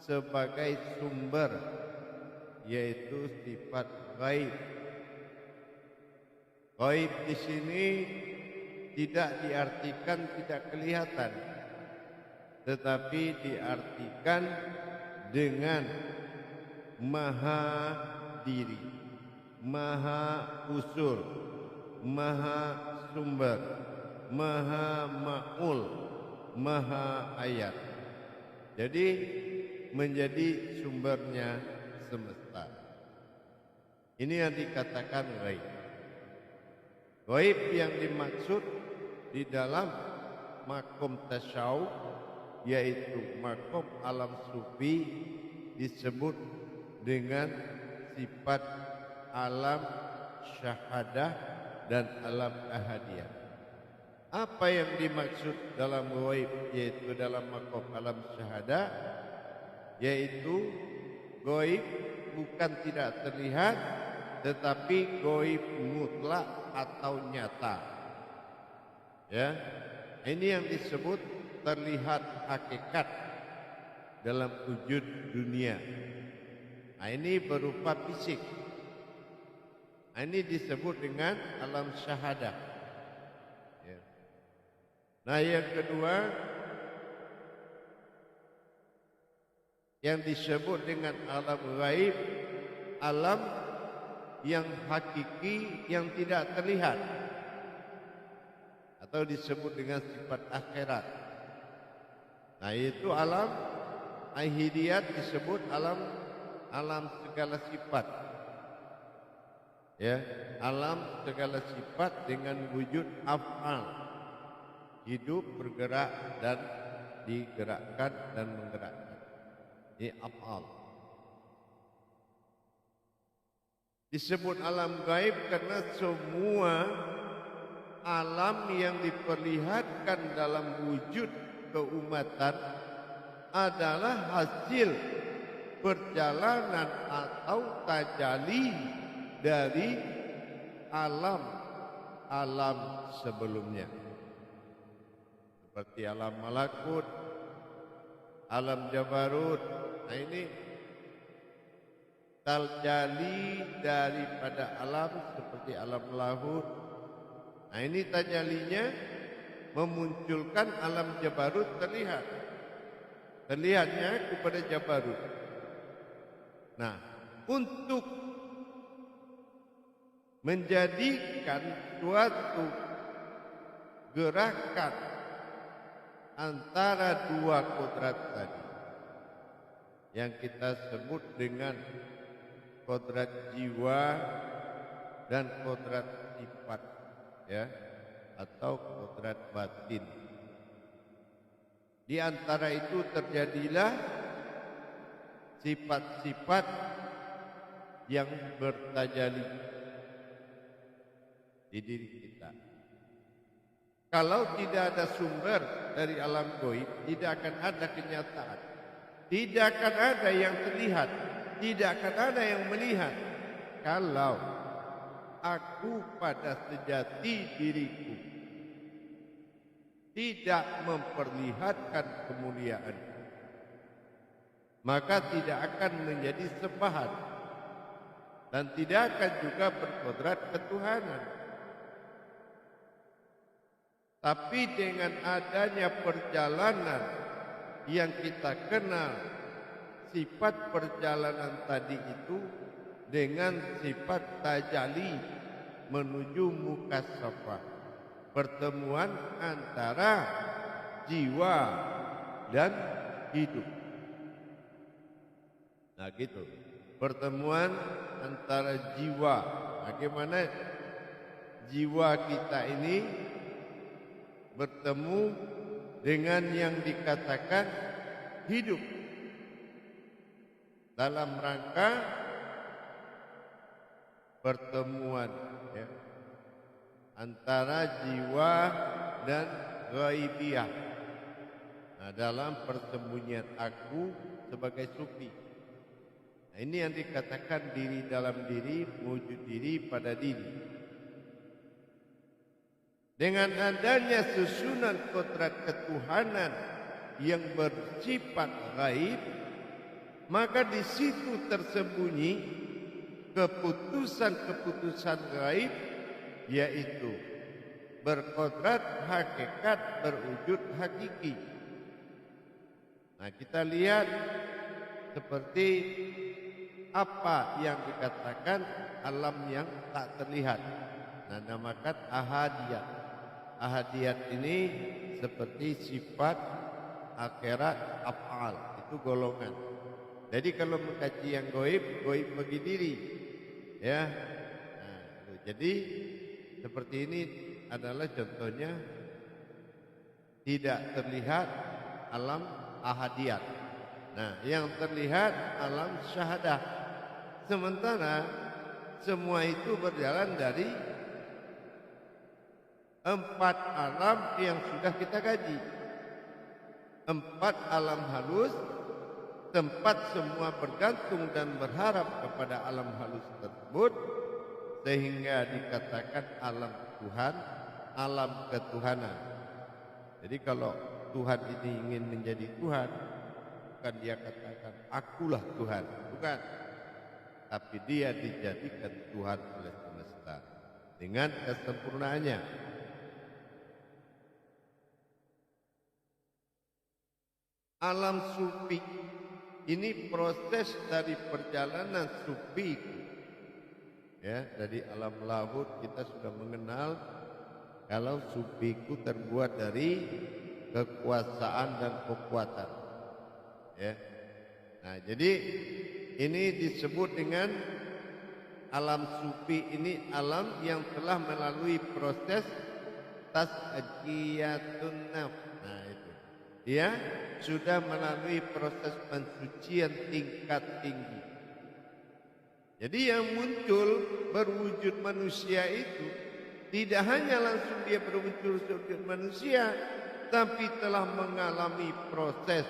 sebagai sumber, yaitu sifat gaib. Gaib di sini tidak diartikan tidak kelihatan, tetapi diartikan dengan maha diri, maha usul, maha sumber, maha ma'ul, maha ayat. Jadi menjadi sumbernya semesta. Ini yang dikatakan gaib. Gaib yang dimaksud di dalam makom tasyawuf, yaitu makom alam sufi, disebut dengan sifat alam syahadah dan alam ahadiyah. Apa yang dimaksud dalam gaib, yaitu dalam makom alam syahadah, yaitu gaib bukan tidak terlihat, tetapi gaib mutlak atau nyata. Ya, ini yang disebut terlihat hakikat dalam wujud dunia. Nah, ini berupa fisik. Nah, ini disebut dengan alam syahadah. Ya. Nah, yang kedua yang disebut dengan alam gaib, alam yang hakiki yang tidak terlihat, atau disebut dengan sifat akhirat. Nah, itu alam ahidiyat, disebut alam segala sifat. Ya, alam segala sifat dengan wujud af'al, hidup, bergerak dan digerakkan dan menggerakkan. Ini af'al. Disebut alam gaib karena semua alam yang diperlihatkan dalam wujud keumatan adalah hasil perjalanan atau tajalli dari alam sebelumnya, seperti alam malakut, alam jabarut. Nah, ini tajalli daripada alam seperti alam lahut. Nah, ini tajallinya memunculkan alam jabarut terlihat. Terlihatnya kepada jabarut. Nah, untuk menjadikan suatu gerakan antara dua kodrat tadi, yang kita sebut dengan kodrat jiwa dan kodrat sifat, ya, atau kodrat batin. Di antara itu terjadilah sifat-sifat yang bertajalli di diri kita. Kalau tidak ada sumber dari alam gaib, tidak akan ada kenyataan, tidak akan ada yang terlihat, tidak akan ada yang melihat. Kalau aku pada sejati diriku tidak memperlihatkan kemuliaan, maka tidak akan menjadi sembahan dan tidak akan juga berkodrat ketuhanan. Tapi dengan adanya perjalanan yang kita kenal, sifat perjalanan tadi itu dengan sifat tajalli menuju mukasyafah, pertemuan antara jiwa dan hidup. Nah, gitu, pertemuan antara jiwa. Bagaimana jiwa kita ini bertemu dengan yang dikatakan hidup dalam rangka pertemuan, ya, antara jiwa dan ghaibiyah. Nah, dalam persembunyian aku sebagai sufi. Nah, ini yang dikatakan diri dalam diri, wujud diri pada diri. Dengan adanya susunan kodrat ketuhanan yang bersifat gaib, maka di situ tersembunyi keputusan-keputusan gaib, yaitu berkodrat hakikat berwujud hakiki. Nah, kita lihat seperti apa yang dikatakan alam yang tak terlihat. Nah, namakan ahadiyat. Ahadiyat ini seperti sifat, akhirat, af'al, itu golongan. Jadi kalau mengkaji yang goib, goib bagi diri, ya. Nah, jadi seperti ini adalah contohnya tidak terlihat alam ahadiyat. Nah, yang terlihat alam syahadah. Sementara semua itu berjalan dari 4 alam yang sudah kita kaji. 4 alam halus, tempat semua bergantung dan berharap kepada alam halus tersebut, sehingga dikatakan alam Tuhan, alam ketuhanan. Jadi kalau Tuhan ini ingin menjadi Tuhan, bukan dia katakan akulah Tuhan, bukan, tapi dia dijadikan Tuhan oleh semesta dengan kesempurnaannya. Alam sufi ini proses dari perjalanan sufi, ya. Dari alam lahut kita sudah mengenal kalau sufiku terbuat dari kekuasaan dan kekuatan, ya. Nah, jadi ini disebut dengan alam sufi. Ini alam yang telah melalui proses tazkiyatun nafs. Nah, itu dia sudah melalui proses pensucian tingkat tinggi. Jadi yang muncul berwujud manusia itu tidak hanya langsung dia berwujud manusia, tapi telah mengalami proses,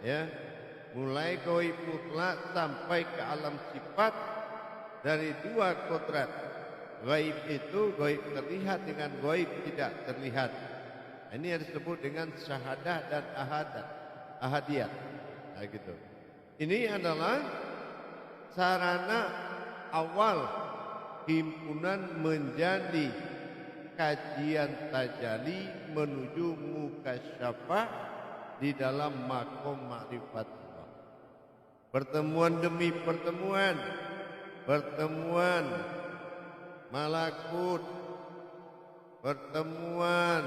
ya, mulai goib mutlak sampai ke alam sifat dari 2 kodrat. Gaib itu gaib terlihat dengan gaib tidak terlihat. Ini yang disebut dengan syahadah dan ahadiyat. Nah, gitu. Ini adalah sarana awal himpunan menjadi kajian tajali menuju mukasyafah di dalam makom ma'rifatullah. Pertemuan demi pertemuan, pertemuan malakut, pertemuan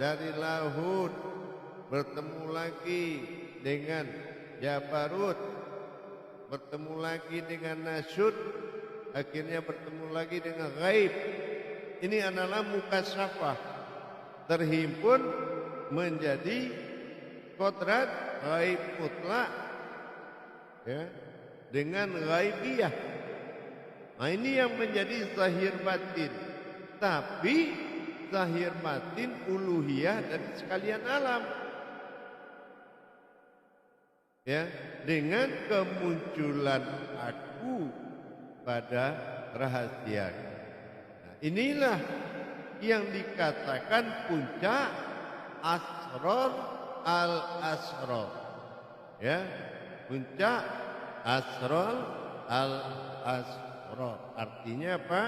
dari lahut, bertemu lagi dengan Jabarut, bertemu lagi dengan Nasyud, akhirnya bertemu lagi dengan gaib. Ini adalah mukasyafah, terhimpun menjadi kodrat gaib mutlak, ya, dengan gaibiyah. Nah, ini yang menjadi zahir batin. Tapi zahir batin uluhiyah dari sekalian alam, ya, dengan kemunculan aku pada rahasia. Nah, inilah yang dikatakan puncak asrar al-asrar, ya, puncak asrar al-asrar. Artinya apa?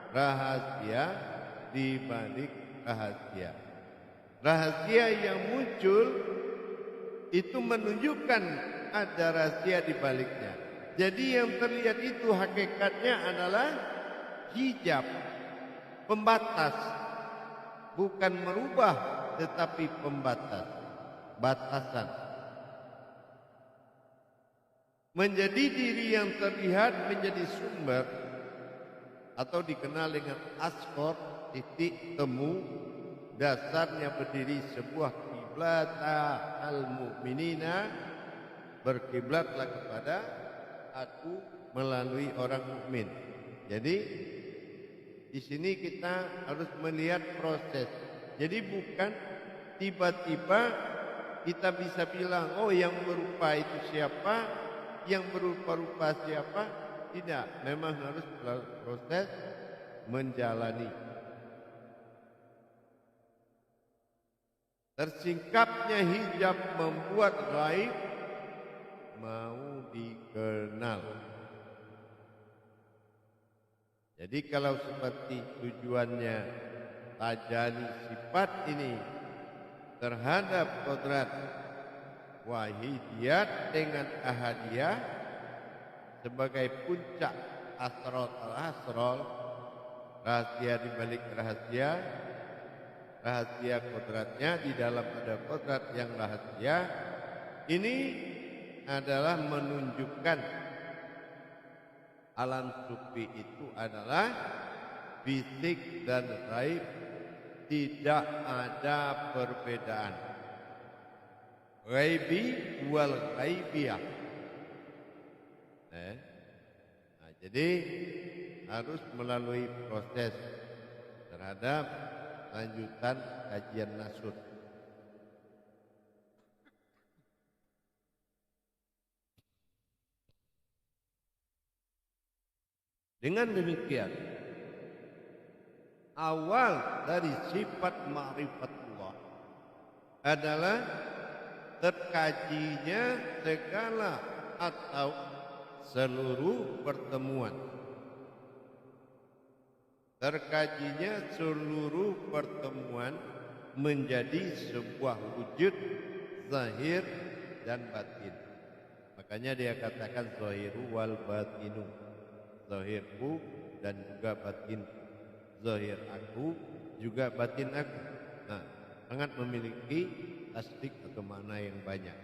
Rahasia di balik rahasia. Rahasia yang muncul itu menunjukkan ada rahasia di baliknya. Jadi yang terlihat itu hakikatnya adalah hijab, pembatas, bukan merubah tetapi pembatas, batasan. Menjadi diri yang terlihat menjadi sumber atau dikenal dengan askor, titik temu, dasarnya berdiri sebuah kiblat al-mu'minina, berkiblatlah kepada aku melalui orang mukmin. Jadi di sini kita harus melihat proses. Jadi bukan tiba-tiba kita bisa bilang, oh yang berupa itu siapa, yang berupa-rupa siapa. Tidak, memang harus proses menjalani. Tersingkapnya hijab membuat gaib mau dikenal. Jadi kalau seperti tujuannya tajani sifat ini terhadap kodrat wahidiyat dengan ahadiyah sebagai puncak asrol al-asrol, rahasia di balik rahasia, rahasia kodratnya di dalam ada kodrat yang rahasia. Ini adalah menunjukkan alam sufi itu adalah fisik dan gaib, tidak ada perbedaan. Ghaibi wal ghaibiyah. Nah, jadi harus melalui proses terhadap lanjutan kajian nasur. Dengan demikian, awal dari sifat ma'rifatullah adalah terkajinya segala atau seluruh pertemuan. Terkajinya seluruh pertemuan menjadi sebuah wujud zahir dan batin. Makanya dia katakan zahiru wal batinu. Zahirku dan juga batin. Zahir aku juga batin aku. Nah, sangat memiliki tasdik atau makna yang banyak.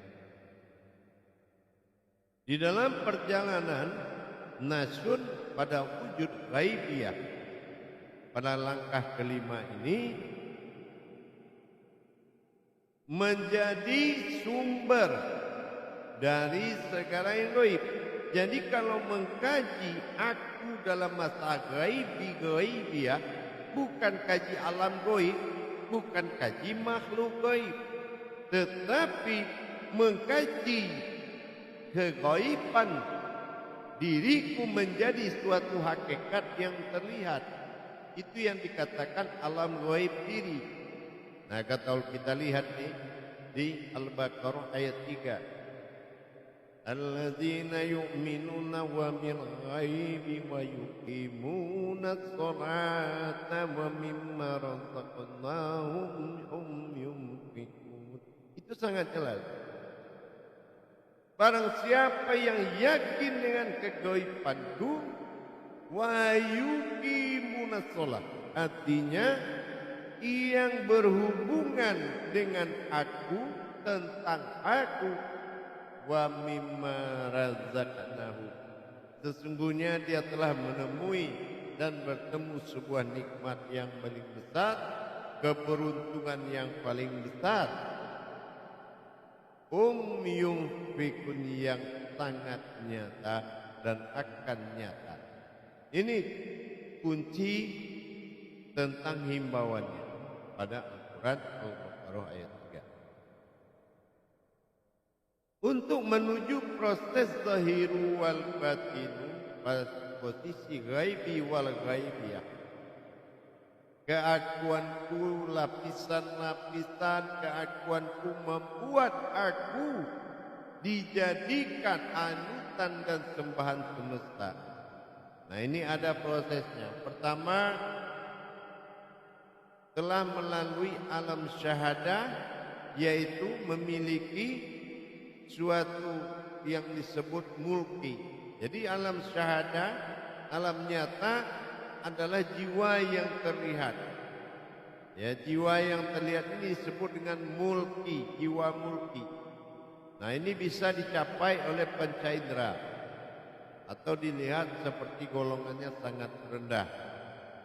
Di dalam perjalanan nasun pada wujud ghaibiyah pada langkah kelima ini menjadi sumber dari segala yang gaib. Jadi kalau mengkaji aku dalam masalah ghaibiyah, bukan kaji alam gaib, bukan kaji makhluk gaib, tetapi mengkaji kegaiban diriku menjadi suatu hakikat yang terlihat. Itu yang dikatakan alam gaib diri. Nah, kalau kita lihat nih di Al-Baqarah ayat 3. Alladzina yu'minuna wa bil ghaibi wa yuqimuna as-salata wa mimma razaqnahum hum yunfiqun. Itu sangat jelas. Barang siapa yang yakin dengan kegaibanku wa yuqimuna as-salat, artinya yang berhubungan dengan aku, tentang aku, wa mimma razaqnahu, sesungguhnya dia telah menemui dan bertemu sebuah nikmat yang paling besar, keberuntungan yang paling besar. Yunfikun, yang sangat nyata dan akan nyata. Ini kunci tentang himbauannya pada Al-Quran Al-Baqarah ayat 3. Untuk menuju proses zahiru wal batinu, posisi ghaibi wal ghaibiyah, keakuanku lapisan-lapisan keakuanku membuat aku dijadikan anutan dan sembahan semesta. Nah, ini ada prosesnya. Pertama, telah melalui alam syahadah, yaitu memiliki suatu yang disebut mulki. Jadi alam syahadah, alam nyata adalah jiwa yang terlihat. Ya, jiwa yang terlihat ini disebut dengan mulki, jiwa mulki. Nah, ini bisa dicapai oleh panca indera atau dilihat seperti golongannya sangat rendah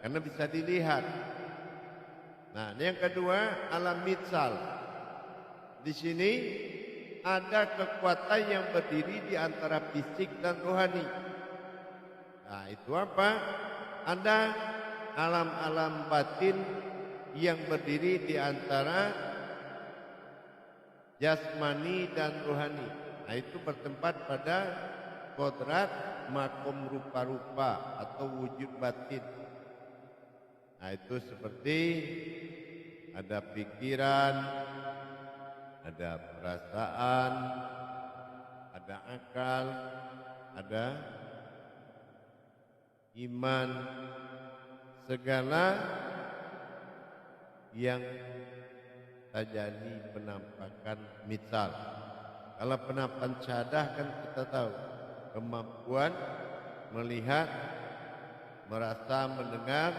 karena bisa dilihat. Nah, yang kedua alam mitsal. Di sini ada kekuatan yang berdiri di antara fisik dan rohani. Nah, itu apa? Ada alam-alam batin yang berdiri di antara jasmani dan rohani. Nah, itu bertempat pada kodrat makom rupa-rupa atau wujud batin. Nah, itu seperti ada pikiran, ada perasaan, ada akal, ada iman, segala yang tajalli penampakan. Misal kalau penampakan syahadah kan kita tahu kemampuan melihat, merasa, mendengar,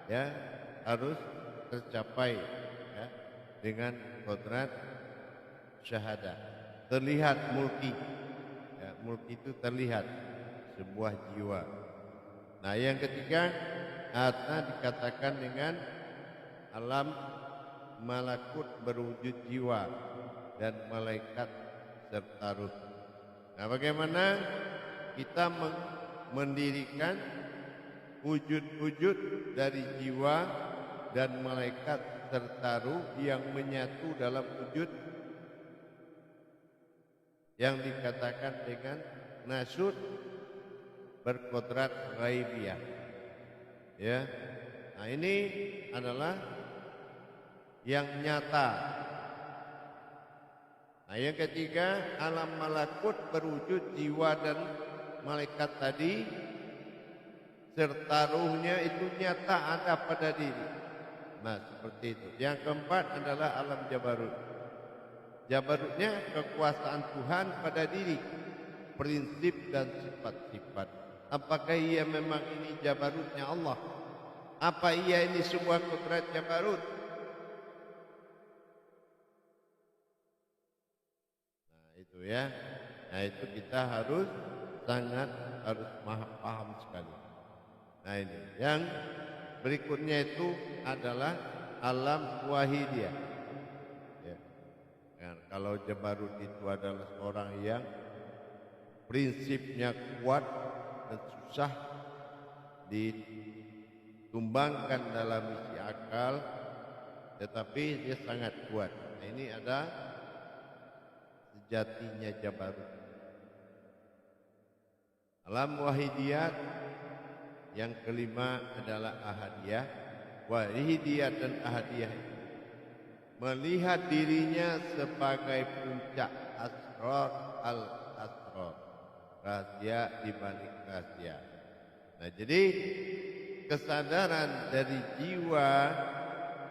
ya harus tercapai ya, dengan kodrat syahadah. Terlihat mulki, ya, mulki itu terlihat sebuah jiwa. Nah yang ketiga, atna dikatakan dengan alam malakut berwujud jiwa dan malaikat serta ruh. Nah bagaimana kita mendirikan wujud-wujud dari jiwa dan malaikat serta ruh yang menyatu dalam wujud yang dikatakan dengan nasyud berkodrat ghaibiyah. Ya, nah ini adalah yang nyata. Nah yang ketiga, alam malakut berwujud jiwa dan malaikat tadi serta ruhnya itu nyata ada pada diri. Nah seperti itu. Yang keempat adalah alam jabarut. Jabarutnya kekuasaan Tuhan pada diri, prinsip dan sifat-sifat. Apakah ia memang ini jabarutnya Allah? Apa ia ini sebuah kodrat jabarut? Nah itu ya. Nah itu kita harus paham sekali. Nah ini yang berikutnya itu adalah alam wahidiyah. Ya. Nah, kalau jabarut itu adalah seorang yang prinsipnya kuat dan susah ditumbangkan dalam isi akal, tetapi dia sangat kuat. Nah, ini ada sejatinya jabarut. Alam wahidiyat yang kelima adalah ahadiyah. Wahidiyat dan ahadiyah melihat dirinya sebagai puncak asrar al-asrar, rahasia di balik rahasia. Nah, jadi kesadaran dari jiwa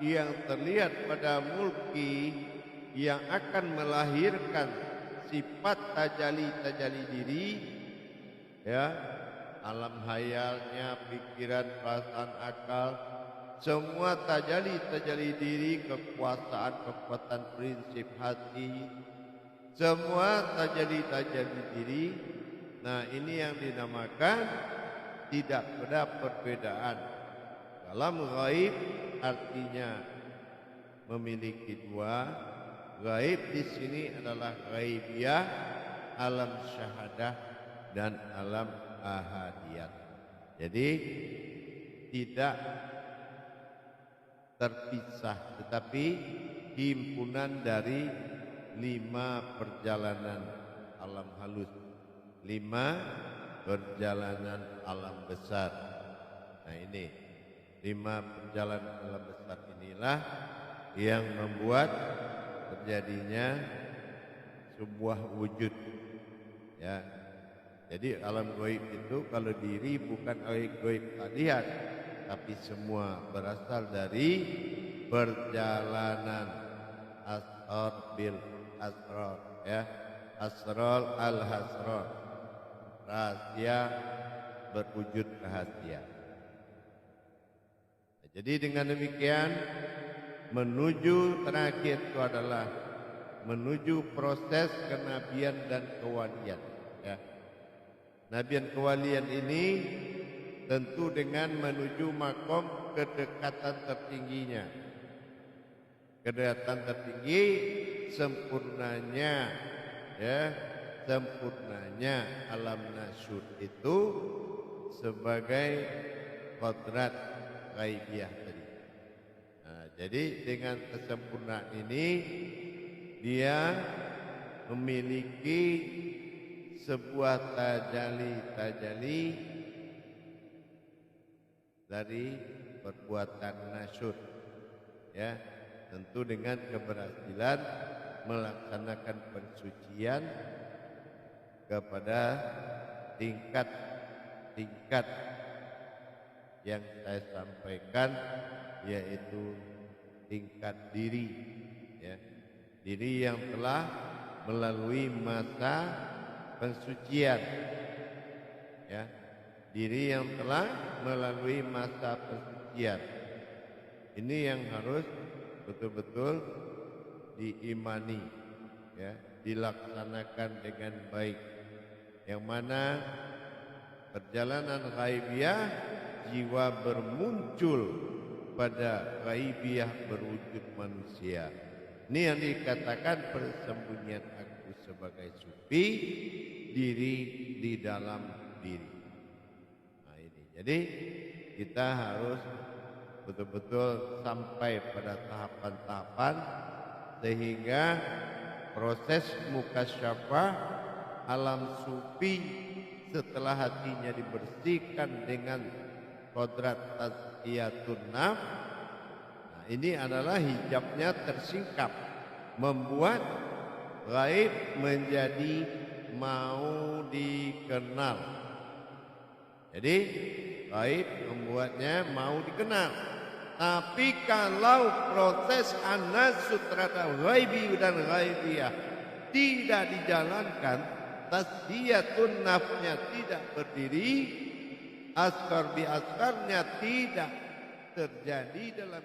yang terlihat pada mulki yang akan melahirkan sifat tajalli diri, ya, alam hayalnya, pikiran, perasaan, akal, semua tajalli diri, kekuatan prinsip hati, semua tajalli diri. Nah ini yang dinamakan tidak ada perbedaan. Dalam gaib artinya memiliki dua. Gaib di sini adalah gaibiyah, alam syahadah dan alam ahadiyat. Jadi tidak terpisah, tetapi himpunan dari 5 perjalanan alam halus, 5 perjalanan alam besar. Nah ini 5 perjalanan alam besar inilah yang membuat terjadinya sebuah wujud, ya. Jadi alam gaib itu kalau diri bukan gaib tak lihat, tapi semua berasal dari perjalanan asrar bil asrar, ya, asrar al hasrar, rahasia berwujud rahasia. Jadi dengan demikian menuju terakhir itu adalah menuju proses kenabian dan kewalian, ya. Nabian kewalian ini tentu dengan menuju makom kedekatan tertingginya. Kedekatan tertinggi sempurnanya, ya, sempurnanya alam nasyud itu sebagai kodrat ghaibiyah tadi. Nah, jadi dengan kesempurnaan ini dia memiliki sebuah tajalli dari perbuatan nasyud, ya, tentu dengan keberhasilan melaksanakan pensucian kepada tingkat-tingkat yang saya sampaikan, yaitu tingkat diri, ya. Diri yang telah melalui masa pensucian, ya. Diri yang telah melalui masa pensucian. Ini yang harus betul-betul diimani, ya, dilaksanakan dengan baik. Yang mana perjalanan ghaibiyah, jiwa bermuncul pada ghaibiyah berwujud manusia. Ini yang dikatakan persembunyian aku sebagai sufi, diri di dalam diri. Nah ini, jadi kita harus betul-betul sampai pada tahapan-tahapan sehingga proses mukasyafah alam sufi setelah hatinya dibersihkan dengan kodrat tazkiyatun nafs. Nah, ini adalah hijabnya tersingkap, membuat gaib menjadi mau dikenal. Jadi gaib membuatnya mau dikenal. Tapi kalau proses an-nasut terhadap ghaibi dan ghaibiyah tidak dijalankan, tasdiyatun nafsnya tidak berdiri, askar bi askarnya tidak terjadi dalam